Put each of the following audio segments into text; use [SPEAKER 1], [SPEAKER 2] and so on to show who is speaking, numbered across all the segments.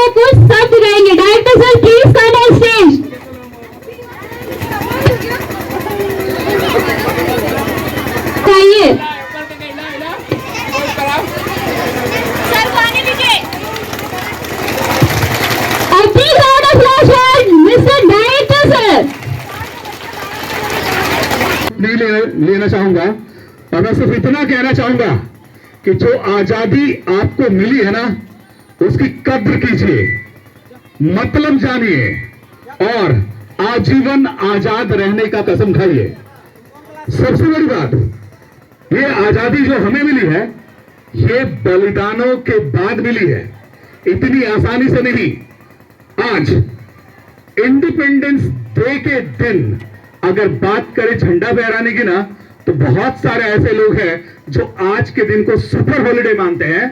[SPEAKER 1] वो कुछ शब्द गाएंगे। Director sir please come on stage. चाहिए मिस्टर डायरेक्टर सर।
[SPEAKER 2] नहीं लेना चाहूंगा और मैं सिर्फ इतना कहना चाहूंगा कि जो आजादी आपको मिली है ना, उसकी कद्र कीजिए, मतलब जानिए और आजीवन आजाद रहने का कसम खाइए। सबसे बड़ी बात, ये आजादी जो हमें मिली है, ये बलिदानों के बाद मिली है, इतनी आसानी से नहीं। आज इंडिपेंडेंस डे के दिन अगर बात करें झंडा फहराने की ना, तो बहुत सारे ऐसे लोग हैं जो आज के दिन को सुपर हॉलिडे मानते हैं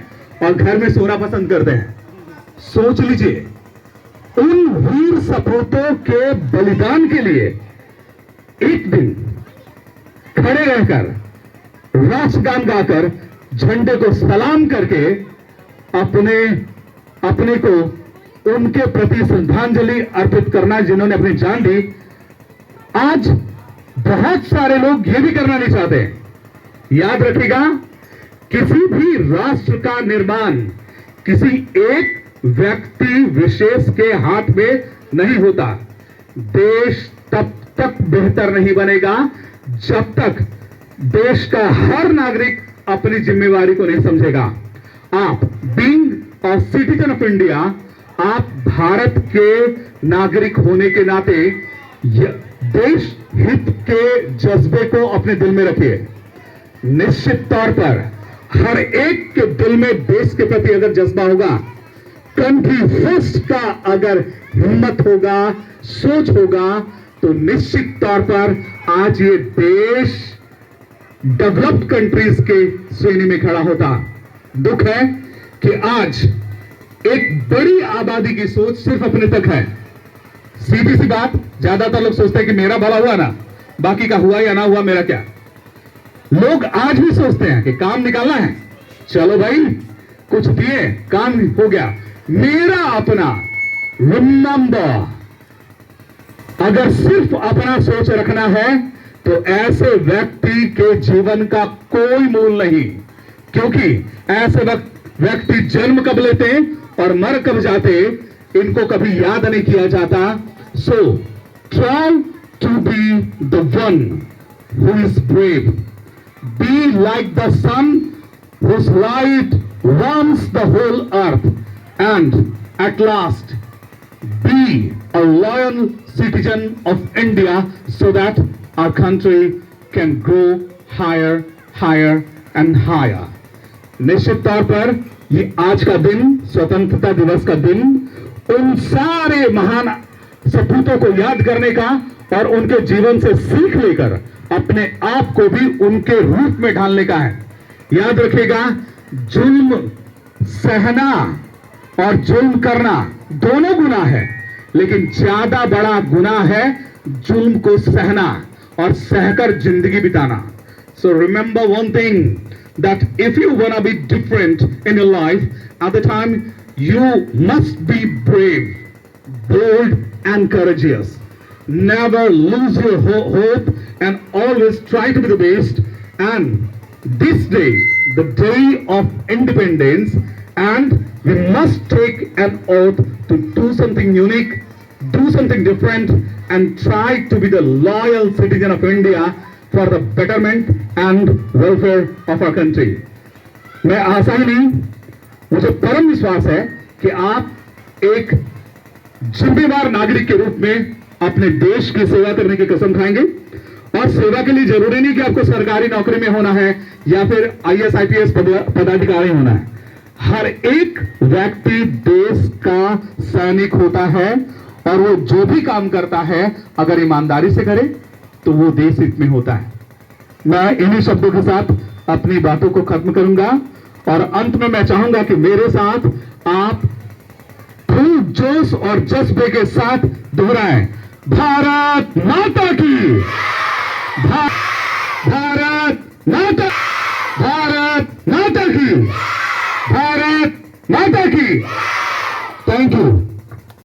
[SPEAKER 2] और घर में सोना पसंद करते हैं। सोच लीजिए, उन वीर सपूतों के बलिदान के लिए एक दिन खड़े रहकर, राष्ट्रगान गाकर, झंडे को सलाम करके अपने को उनके प्रति श्रद्धांजलि अर्पित करना, जिन्होंने अपनी जान दी। आज बहुत सारे लोग ये भी करना नहीं चाहते। याद रखिएगा, किसी भी राष्ट्र का निर्माण किसी एक व्यक्ति विशेष के हाथ में नहीं होता। देश तब तक बेहतर नहीं बनेगा जब तक देश का हर नागरिक अपनी जिम्मेवारी को नहीं समझेगा। आप being a citizen of India, आप भारत के नागरिक होने के नाते देश हित के जज्बे को अपने दिल में रखिए। निश्चित तौर पर हर एक के दिल में देश के प्रति अगर जज्बा होगा, कंट्री फर्स्ट का अगर हिम्मत होगा, सोच होगा, तो निश्चित तौर पर आज ये देश डेवलप्ड कंट्रीज के श्रेणी में खड़ा होता। दुख है कि आज एक बड़ी आबादी की सोच सिर्फ अपने तक है। सीधी सी बात, ज्यादातर लोग सोचते हैं कि मेरा भला हुआ ना, बाकी का हुआ या ना हुआ मेरा क्या। लोग आज भी सोचते हैं कि काम निकालना है, चलो भाई कुछ दिए, काम हो गया, मेरा अपना। रिमेंबर, अगर सिर्फ अपना सोच रखना है तो ऐसे व्यक्ति के जीवन का कोई मूल नहीं, क्योंकि ऐसे व्यक्ति जन्म कब लेते और मर कब जाते, इनको कभी याद नहीं किया जाता। So try to be the one who is brave, be like the sun whose light warms the whole earth, and at last be a loyal citizen of India so that our country can grow higher, higher and higher. निश्चित तौर पर ये आज का दिन, स्वतंत्रता दिवस का दिन, उन सारे महान सपूतों को याद करने का और उनके जीवन से सीख लेकर अपने आप को भी उनके रूप में ढालने का है। याद रखिएगा, जुल्म सहना और जुल्म करना दोनों गुनाह है, लेकिन ज्यादा बड़ा गुनाह है जुल्म को सहना और सहकर जिंदगी बिताना। So remember one thing, that if you want to be different in your life, at the time you must be brave, bold and courageous. Never lose your hope and always try to be the best. And this day, the day of independence, and we must take an oath to do something unique, do something different, and try to be the loyal citizen of India for the betterment and welfare of our country. मैं आशा ही नहीं, मुझे परम विश्वास है कि आप एक जिम्मेदार नागरिक के रूप में अपने देश की सेवा करने की कसम खाएंगे। और सेवा के लिए जरूरी नहीं कि आपको सरकारी नौकरी में होना है या फिर IAS IPS पदाधिकारी होना है। हर एक व्यक्ति देश का सैनिक होता है और वो जो भी काम करता है अगर ईमानदारी से करे तो वो देश हित में होता है। मैं इन्हीं शब्दों के साथ अपनी बातों को खत्म करूंगा और अंत में मैं चाहूंगा कि मेरे साथ आप फुल जोश और जज्बे के साथ दोहराएं, भारत माता की, भारत माता, भारत माता की, भारत माता की। Thank you.